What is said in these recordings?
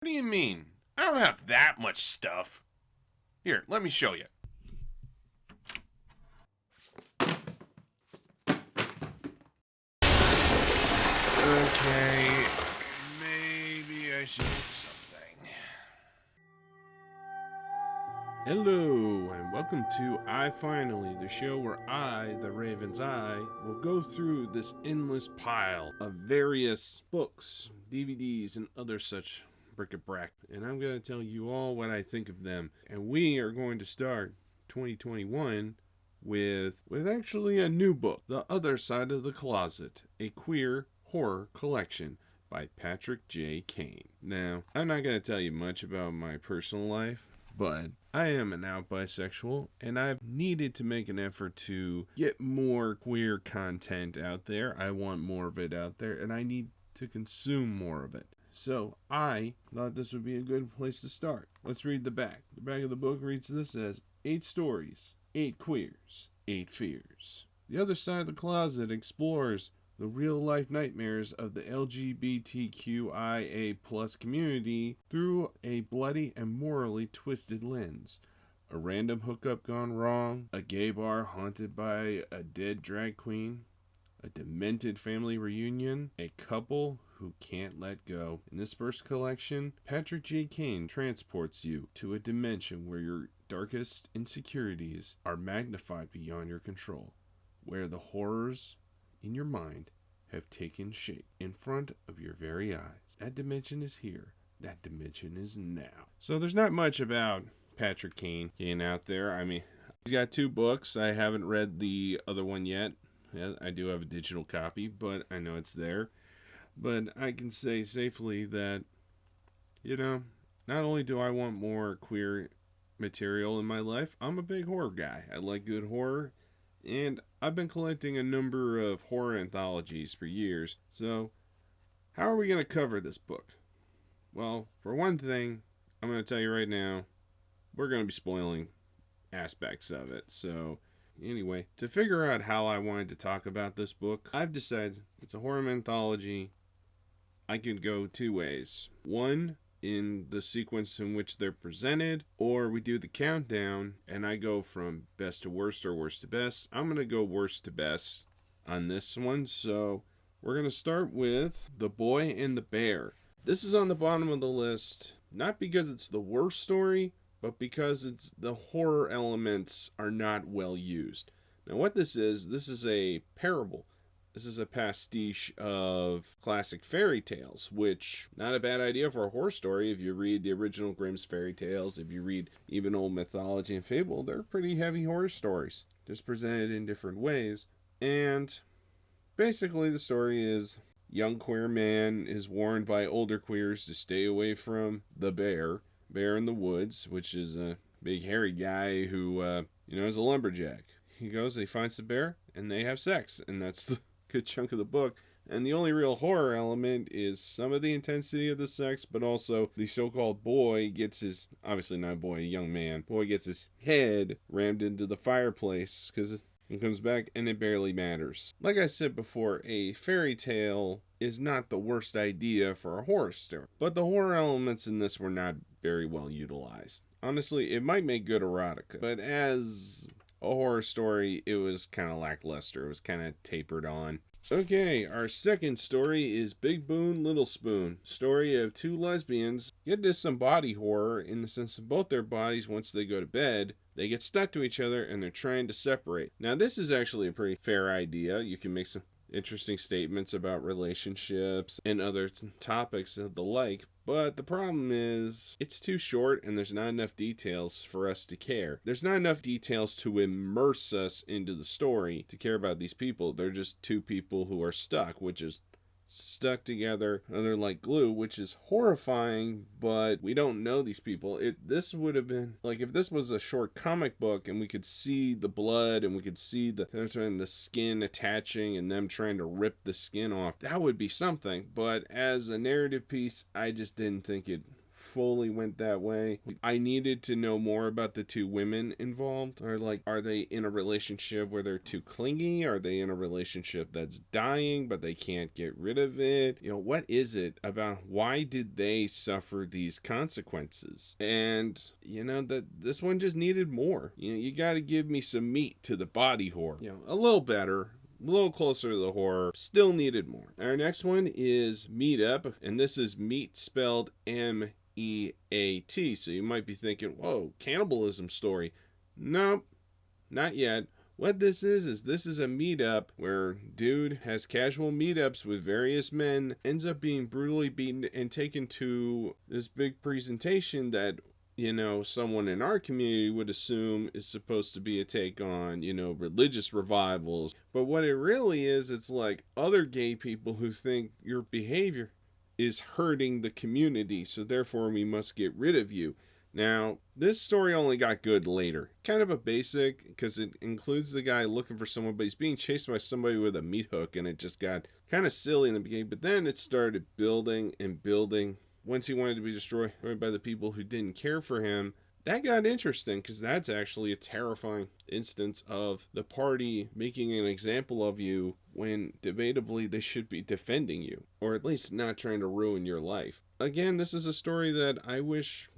What do you mean? I don't have that much stuff. Here, let me show you. Okay, maybe I should do something. Hello, and welcome to I Finally, the show where I, the Raven's Eye, will go through this endless pile of various books, DVDs, and other such bric-a-brac, and I'm going to tell you all what I think of them. And we are going to start 2021 with actually a new book, The Other Side of the Closet, a queer horror collection by Patrick J. Kane. Now, I'm not going to tell you much about my personal life, but I am an out bisexual, and I've needed to make an effort to get more queer content out there. I want more of it out there, and I need to consume more of it. So I thought this would be a good place to start. Let's read the back. The back of the book reads this as 8 stories, 8 queers, 8 fears. The Other Side of the Closet explores the real-life nightmares of the LGBTQIA+ community through a bloody and morally twisted lens. A random hookup gone wrong, a gay bar haunted by a dead drag queen, a demented family reunion, a couple who can't let go. In this first collection, Patrick J. Kane transports you to a dimension where your darkest insecurities are magnified beyond your control, where the horrors in your mind have taken shape in front of your very eyes. That dimension is here. That dimension is now. So there's not much about Patrick Kane getting out there. I mean, he's got 2 books. I haven't read the other one yet. Yeah, I do have a digital copy, but I know it's there. But I can say safely that, not only do I want more queer material in my life, I'm a big horror guy. I like good horror. And I've been collecting a number of horror anthologies for years, so how are we going to cover this book? Well, for one thing, I'm going to tell you right now, we're going to be spoiling aspects of it. So, anyway, to figure out how I wanted to talk about this book, I've decided it's a horror anthology. I could go 2 ways. One, in the sequence in which they're presented, or we do the countdown and I go from best to worst or worst to best. I'm going to go worst to best on this one. So we're going to start with The Boy and the Bear. This is on the bottom of the list, not because it's the worst story, but because the horror elements are not well used. Now what this is a parable. This is a pastiche of classic fairy tales, which, not a bad idea for a horror story. If you read the original Grimm's fairy tales, if you read even old mythology and fable, they're pretty heavy horror stories, just presented in different ways. And basically the story is young queer man is warned by older queers to stay away from the bear in the woods, which is a big hairy guy who, is a lumberjack. He goes, he finds the bear, and they have sex, and that's the good chunk of the book. And the only real horror element is some of the intensity of the sex, but also the so-called boy gets his, obviously not a boy, a young man, boy gets his head rammed into the fireplace because it comes back and it barely matters. Like I said before, a fairy tale is not the worst idea for a horror story, but the horror elements in this were not very well utilized. Honestly, it might make good erotica, but as a horror story, it was kind of lackluster. It was kind of tapered on. Okay, our second story is Big Spoon, Little Spoon. Story of 2 lesbians get into some body horror in the sense of both their bodies, once they go to bed, they get stuck to each other and they're trying to separate. Now, this is actually a pretty fair idea. You can make some interesting statements about relationships and other topics of the like, but the problem is it's too short and there's not enough details for us to care. There's not enough details to immerse us into the story to care about these people. They're just 2 people who are stuck, which is stuck together and they're like glue, which is horrifying, but we don't know these people. This would have been like if this was a short comic book and we could see the blood and we could see the skin attaching and them trying to rip the skin off. That would be something, but as a narrative piece, I just didn't think it fully went that way. I needed to know more about the two women involved. Or like, are they in a relationship where they're too clingy? Are they in a relationship that's dying but they can't get rid of it? You know, what is it about? Why did they suffer these consequences? And you know that this one just needed more. You know, you got to give me some meat to the body horror. You know, a little better, a little closer to the horror, still needed more. Our next one is Meat Up, and this is meat spelled M-E-A-T. So you might be thinking, whoa, cannibalism story. Nope, not yet. What this is this is a meetup where dude has casual meetups with various men, ends up being brutally beaten and taken to this big presentation that, you know, someone in our community would assume is supposed to be a take on, you know, religious revivals. But what it really is, it's like other gay people who think your behavior is hurting the community, so therefore we must get rid of you. Now, this story only got good later. Kind of a basic, because it includes the guy looking for someone, but he's being chased by somebody with a meat hook, and it just got kind of silly in the beginning. But then it started building and building. Once he wanted to be destroyed by the people who didn't care for him, that got interesting, because that's actually a terrifying instance of the party making an example of you when debatably they should be defending you, or at least not trying to ruin your life. Again, this is a story that I wish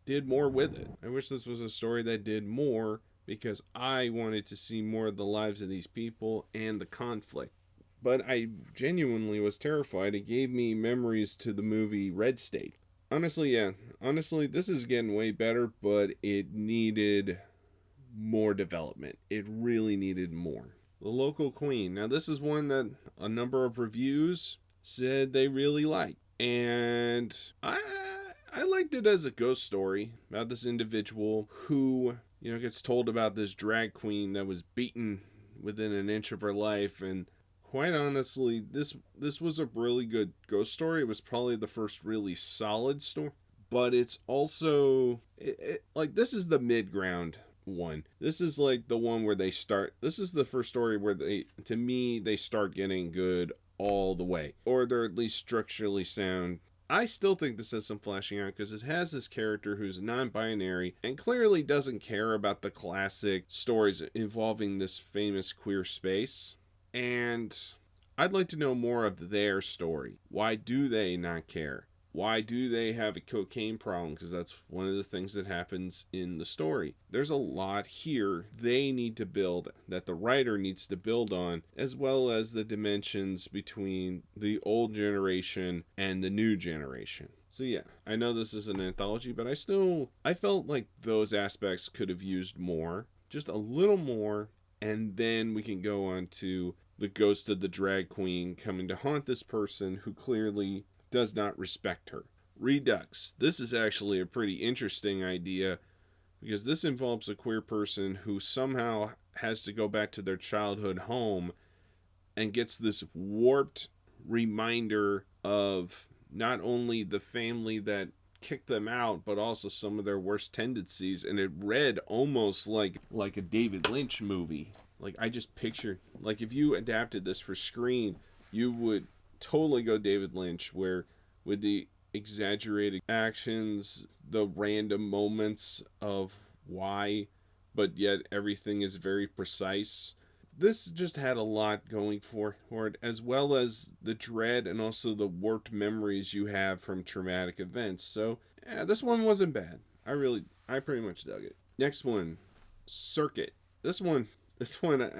did more with it. I wish this was a story that did more, because I wanted to see more of the lives of these people and the conflict. But I genuinely was terrified. It gave me memories to the movie Red State. Honestly, this is getting way better, but it needed more development. It really needed more. The Local Queen. Now, this is one that a number of reviews said they really liked. And I liked it as a ghost story about this individual who, you know, gets told about this drag queen that was beaten within an inch of her life. And quite honestly, this was a really good ghost story. It was probably the first really solid story. But it's also, like, this is the mid-ground one. This is like the one where they start, this is the first story where to me, they start getting good all the way. Or they're at least structurally sound. I still think this has some flashing out, because it has this character who's non-binary and clearly doesn't care about the classic stories involving this famous queer space. And I'd like to know more of their story. Why do they not care? Why do they have a cocaine problem? Because that's one of the things that happens in the story. There's a lot here they need to build, that the writer needs to build on, as well as the dimensions between the old generation and the new generation. So yeah, I know this is an anthology, but I felt like those aspects could have used more, just a little more, and then we can go on to the ghost of the drag queen coming to haunt this person who clearly does not respect her. Redux. This is actually a pretty interesting idea, because this involves a queer person who somehow has to go back to their childhood home and gets this warped reminder of not only the family that kicked them out, but also some of their worst tendencies. And it read almost like a David Lynch movie. Like, I just pictured, like, if you adapted this for screen, you would totally go David Lynch, where with the exaggerated actions, the random moments of why, but yet everything is very precise. This just had a lot going for it, as well as the dread and also the warped memories you have from traumatic events. So, yeah, this one wasn't bad. I pretty much dug it. Next one, Circuit. This one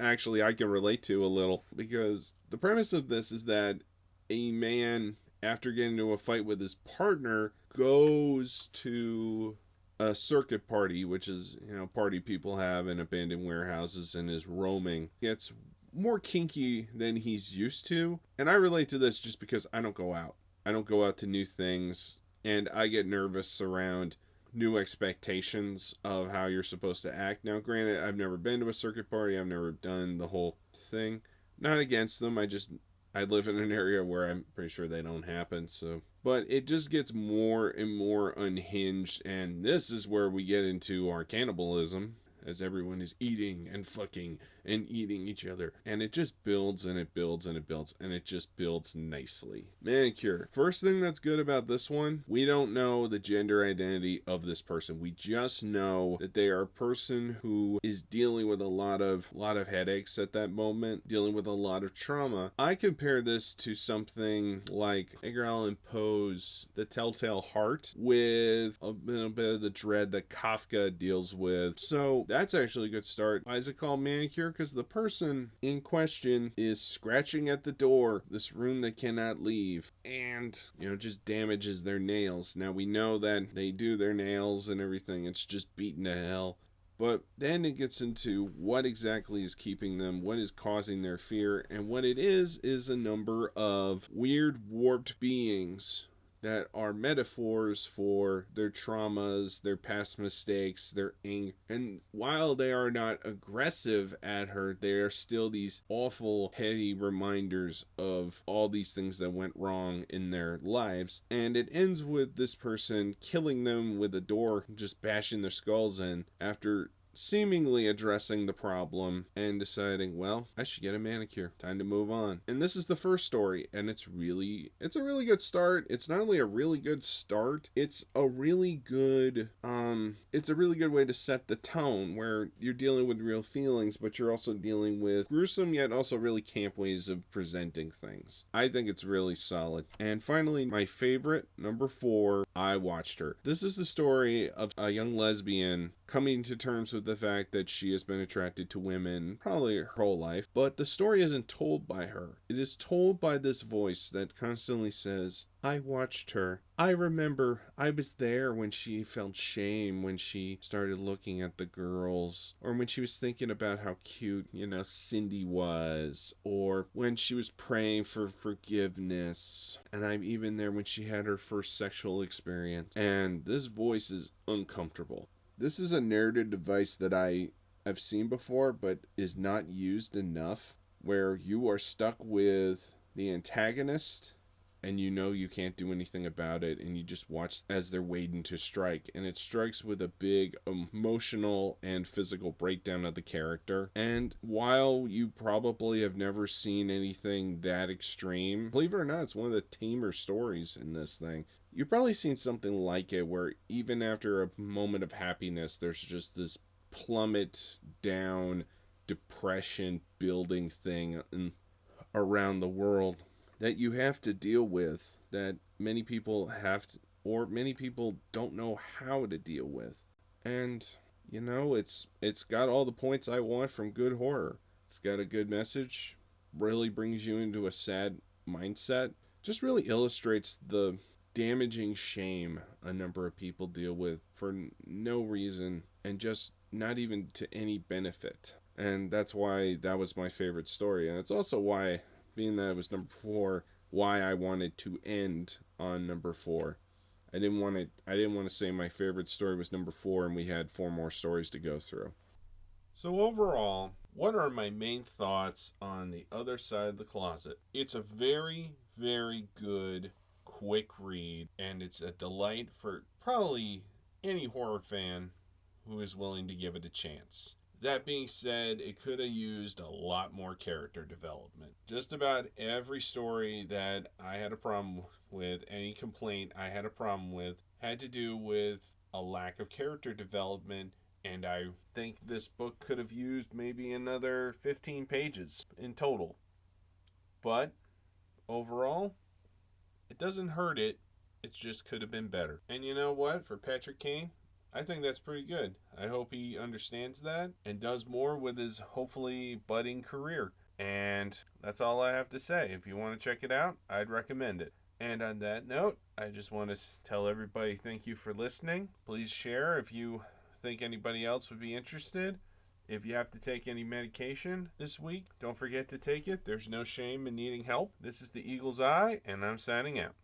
actually I can relate to a little, because the premise of this is that a man, after getting into a fight with his partner, goes to a circuit party, which is, you know, party people have in abandoned warehouses, and is roaming. Gets more kinky than he's used to. And I relate to this just because I don't go out. I don't go out to new things, and I get nervous around new expectations of how you're supposed to act. Now, granted, I've never been to a circuit party. I've never done the whole thing. Not against them. I live in an area where I'm pretty sure they don't happen. So, but it just gets more and more unhinged. And this is where we get into our cannibalism as everyone is eating and fucking and eating each other. And it just builds and it builds and it builds and it just builds nicely. Manicure. First thing that's good about this one, we don't know the gender identity of this person. We just know that they are a person who is dealing with a lot of headaches at that moment, dealing with a lot of trauma. I compare this to something like Edgar Allan Poe's The Telltale Heart, with a little bit of the dread that Kafka deals with. So that's actually a good start. Why is it called Manicure? Because the person in question is scratching at the door, this room they cannot leave, and just damages their nails. Now we know that they do their nails and everything, it's just beaten to hell. But then it gets into what exactly is keeping them, what is causing their fear, and what it is a number of weird, warped beings that are metaphors for their traumas, their past mistakes, their anger. And while they are not aggressive at her, they are still these awful, heavy reminders of all these things that went wrong in their lives. And it ends with this person killing them with a door, just bashing their skulls in, after seemingly addressing the problem and deciding, well, I should get a manicure. Time to move on. And this is the first story, and it's a really good start. It's not only a really good start, it's a really good way to set the tone, where you're dealing with real feelings, but you're also dealing with gruesome yet also really camp ways of presenting things. I think it's really solid. And finally, my favorite, number 4, I Watched Her. This is the story of a young lesbian coming to terms with the fact that she has been attracted to women probably her whole life, but the story isn't told by her. It is told by this voice that constantly says, I watched her. I remember I was there when she felt shame, when she started looking at the girls, or when she was thinking about how cute, Cindy was, or when she was praying for forgiveness. And I'm even there when she had her first sexual experience. And this voice is uncomfortable. This is a narrative device that I've seen before, but is not used enough, where you are stuck with the antagonist and you can't do anything about it, and you just watch as they're waiting to strike. And it strikes with a big emotional and physical breakdown of the character. And while you probably have never seen anything that extreme, believe it or not, it's one of the tamer stories in this thing. You've probably seen something like it, where even after a moment of happiness, there's just this plummet down, depression building thing around the world that you have to deal with, that many people have to, or many people don't know how to deal with. And it's got all the points I want from good horror. It's got a good message, really brings you into a sad mindset, just really illustrates the damaging shame a number of people deal with for no reason, and just not even to any benefit. And that's why that was my favorite story. And it's also why, being that it was number 4, why I wanted to end on number 4. I didn't want to say my favorite story was number 4 and we had 4 more stories to go through. So overall, what are my main thoughts on The Other Side of the Closet? It's a very, very good, quick read, and it's a delight for probably any horror fan who is willing to give it a chance. That being said, it could have used a lot more character development. Just about every story that I had a problem with, any complaint I had a problem with, had to do with a lack of character development, and I think this book could have used maybe another 15 pages in total. But overall, it doesn't hurt it. It just could have been better. And you know what? For Patrick Kane, I think that's pretty good. I hope he understands that and does more with his hopefully budding career. And that's all I have to say. If you want to check it out, I'd recommend it. And on that note, I just want to tell everybody thank you for listening. Please share if you think anybody else would be interested. If you have to take any medication this week, don't forget to take it. There's no shame in needing help. This is the Eagle's Eye, and I'm signing out.